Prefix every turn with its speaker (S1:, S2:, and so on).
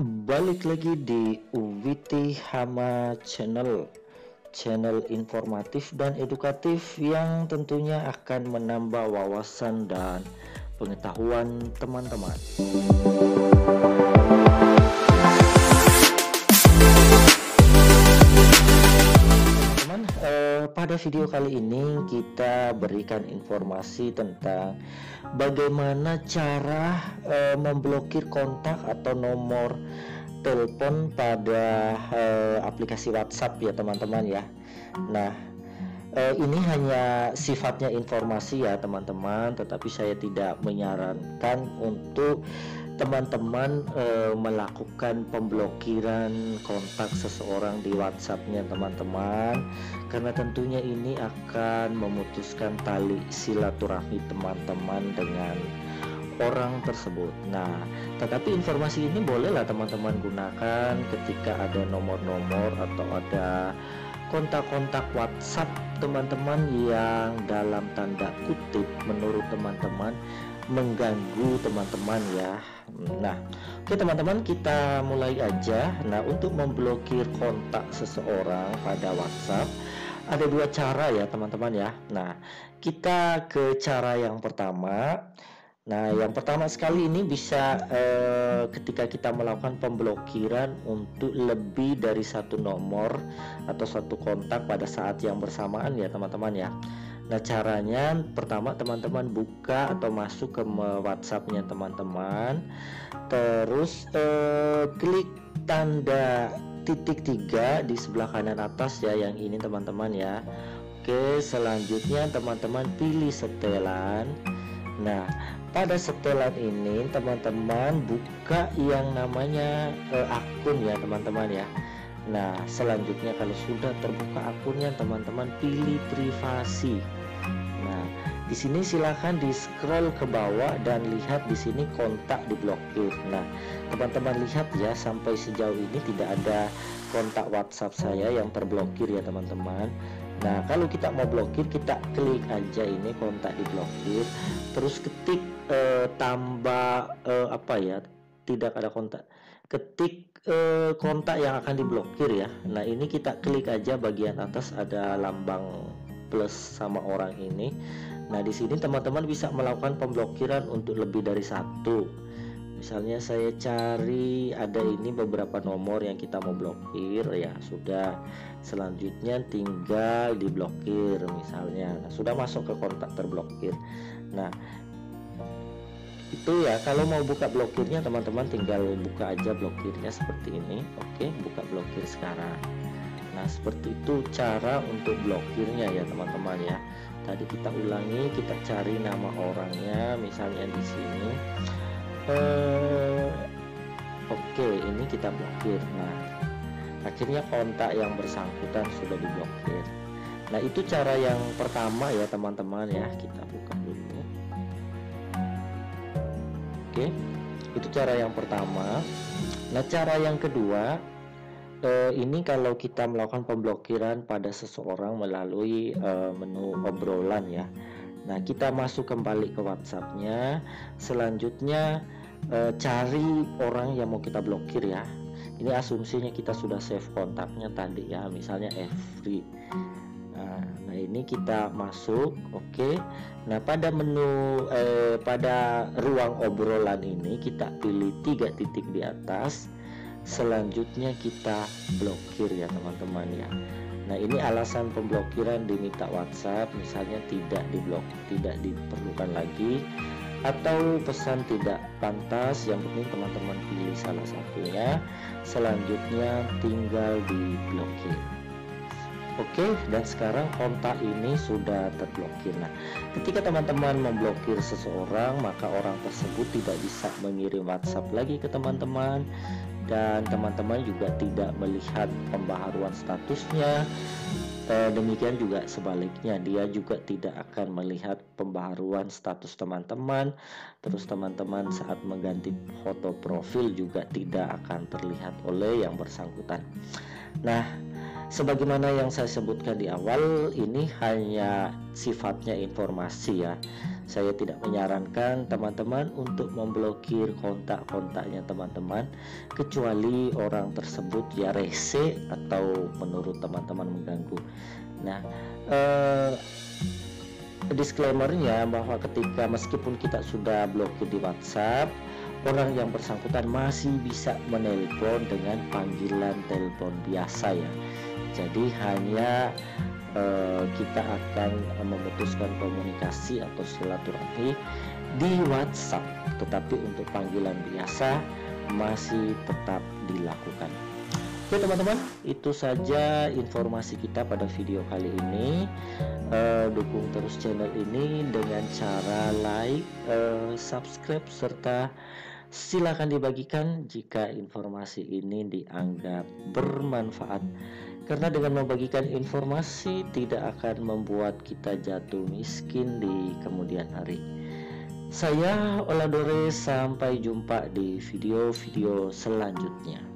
S1: Balik lagi di Uwiti Hama channel informatif dan edukatif yang tentunya akan menambah wawasan dan pengetahuan teman-teman. Pada video kali ini kita berikan informasi tentang bagaimana cara memblokir kontak atau nomor telepon pada aplikasi WhatsApp ya teman-teman ya. Nah, ini hanya sifatnya informasi ya teman-teman, tetapi saya tidak menyarankan untuk teman-teman melakukan pemblokiran kontak seseorang di WhatsApp-nya teman-teman, karena tentunya ini akan memutuskan tali silaturahmi teman-teman dengan orang tersebut. Nah, tetapi informasi ini bolehlah teman-teman gunakan ketika ada nomor-nomor atau ada kontak-kontak WhatsApp teman-teman yang dalam tanda kutip menurut teman-teman mengganggu teman-teman ya. Nah, oke teman-teman, kita mulai aja. Nah, untuk memblokir kontak seseorang pada WhatsApp ada dua cara ya teman-teman ya. Nah, kita ke cara yang pertama. Nah, yang pertama sekali ini bisa ketika kita melakukan pemblokiran untuk lebih dari satu nomor atau satu kontak pada saat yang bersamaan ya teman-teman ya. Nah, caranya pertama teman-teman buka atau masuk ke WhatsApp-nya teman-teman, terus klik tanda titik 3 di sebelah kanan atas ya, yang ini teman-teman ya. Oke, selanjutnya teman-teman pilih setelan. Nah, pada setelan ini teman-teman buka yang namanya akun ya teman-teman ya. Nah, selanjutnya kalau sudah terbuka akunnya teman-teman pilih privasi. Nah, di sini silahkan di scroll ke bawah dan lihat di sini kontak diblokir. Nah, teman-teman lihat ya, sampai sejauh ini tidak ada kontak WhatsApp saya yang terblokir ya teman-teman. Nah, kalau kita mau blokir, kita klik aja ini kontak diblokir, terus ketik tambah apa ya, tidak ada kontak, ketik kontak yang akan diblokir ya. Nah, ini kita klik aja bagian atas ada lambang plus sama orang ini. Nah, di sini teman-teman bisa melakukan pemblokiran untuk lebih dari satu. Misalnya saya cari ada ini beberapa nomor yang kita mau blokir ya, sudah. Selanjutnya tinggal diblokir misalnya. Nah, sudah masuk ke kontak terblokir. Nah, itu ya, kalau mau buka blokirnya teman-teman tinggal buka aja blokirnya seperti ini. Oke, buka blokir sekarang. Nah, seperti itu cara untuk blokirnya ya teman-teman ya. Tadi kita ulangi, kita cari nama orangnya misalnya di sini. Oke, ini kita blokir. Nah, akhirnya kontak yang bersangkutan sudah diblokir. Nah, itu cara yang pertama ya teman-teman ya. Kita buka dulu. Oke, itu cara yang pertama. Nah, cara yang kedua, ini kalau kita melakukan pemblokiran pada seseorang melalui menu obrolan ya. Nah, kita masuk kembali ke WhatsApp-nya. Selanjutnya cari orang yang mau kita blokir ya. Ini asumsinya kita sudah save kontaknya tadi ya, misalnya Every. Nah, ini kita masuk. Oke. Nah, pada menu pada ruang obrolan ini kita pilih 3 titik di atas. Selanjutnya kita blokir ya teman-teman ya. Nah, ini alasan pemblokiran diminta WhatsApp, misalnya tidak diperlukan lagi, atau pesan tidak pantas. Yang penting teman-teman pilih salah satunya. Selanjutnya tinggal diblokir. Oke, dan sekarang kontak ini sudah terblokir. Nah, ketika teman-teman memblokir seseorang, maka orang tersebut tidak bisa mengirim WhatsApp lagi ke teman-teman, dan teman-teman juga tidak melihat pembaharuan statusnya. Demikian juga sebaliknya, dia juga tidak akan melihat pembaharuan status teman-teman. Terus teman-teman saat mengganti foto profil juga tidak akan terlihat oleh yang bersangkutan. Nah, Sebagaimana yang saya sebutkan di awal, ini hanya sifatnya informasi ya. Saya tidak menyarankan teman-teman untuk memblokir kontak-kontaknya teman-teman, kecuali orang tersebut ya rese atau menurut teman-teman mengganggu. Nah, disclaimernya bahwa ketika meskipun kita sudah blokir di WhatsApp, orang yang bersangkutan masih bisa menelpon dengan panggilan telepon biasa ya. Jadi hanya kita akan memutuskan komunikasi atau silaturahmi di WhatsApp, tetapi untuk panggilan biasa masih tetap dilakukan. Oke teman-teman, itu saja informasi kita pada video kali ini. Dukung terus channel ini dengan cara like, subscribe, serta silakan dibagikan jika informasi ini dianggap bermanfaat. Karena dengan membagikan informasi tidak akan membuat kita jatuh miskin di kemudian hari. Saya Oladore, sampai jumpa di video-video selanjutnya.